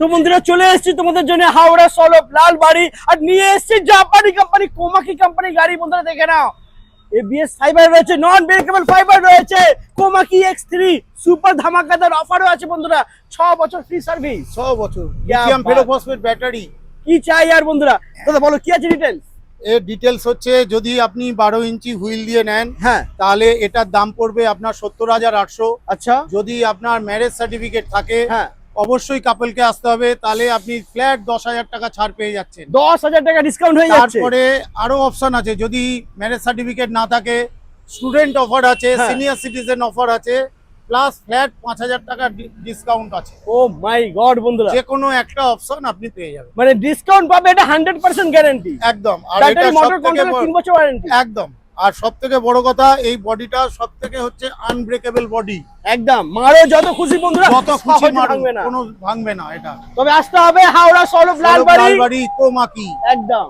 তো বন্ধুরা চলে এসেছি তোমাদের জন্য হাওড়া সলভ লালবাড়ি, আর নিয়ে এসেছি জাপানি কোম্পানি কোমাকি কোম্পানি গাড়ি। বন্ধুরা দেখে নাও, এবিএস ফাইবার রয়েছে, নন ব্রেকেবল ফাইবার রয়েছে, কোমাকি X3 সুপার ধামাকাদার অফারও আছে বন্ধুরা। 6 বছর ফ্রি সার্ভিস, 6 বছর লিথিয়াম ফেরোফসফেট ব্যাটারি। কি চাই আর বন্ধুরা? দাদা বলো কি আছে ডিটেইলস? এর ডিটেলস হচ্ছে, যদি আপনি 12 ইঞ্চি হুইল দিয়ে নেন হ্যাঁ, তাহলে এটার দাম পড়বে আপনার 70,800। আচ্ছা, যদি আপনার ম্যারেজ সার্টিফিকেট থাকে হ্যাঁ, অবশ্যই কাপলকে আসতে হবে, তাহলে আপনি ফ্ল্যাট 10,000 টাকা ছাড় পেয়ে যাচ্ছেন। 10,000 টাকা ডিসকাউন্ট হয়ে যাচ্ছে। তারপরে আরো অপশন আছে, যদি ম্যারেজ সার্টিফিকেট না থাকে স্টুডেন্ট অফার আছে, হ্যাঁ। সিনিয়র সিটিজেন অফার আছে, প্লাস ফ্ল্যাট 5,000 টাকা ডিসকাউন্ট আছে। ও মাই গড বন্ধুরা, যে কোনো একটা অপশন আপনি পেয়ে যাবেন, মানে ডিসকাউন্ট পাবে, এটা 100% গ্যারান্টি। একদম। আর ব্যাটারি এটা মোটর সবথেকে কন্ট্রোল 3 বছর ওয়ারেন্টি। একদম। আর সব থেকে বড় কথা, এই বডিটা সব থেকে হচ্ছে আনব্রেকেবল বডি। একদম, মারো যত খুশি বন্ধুরা, যত খুশি সহজে মারুন, ভাঙবে না। কোনো ভাঙবে না এটা। তবে আসতে হবে হাওড়া সলভ লালবাড়ি, লালবাড়ি কোমাকি। একদম।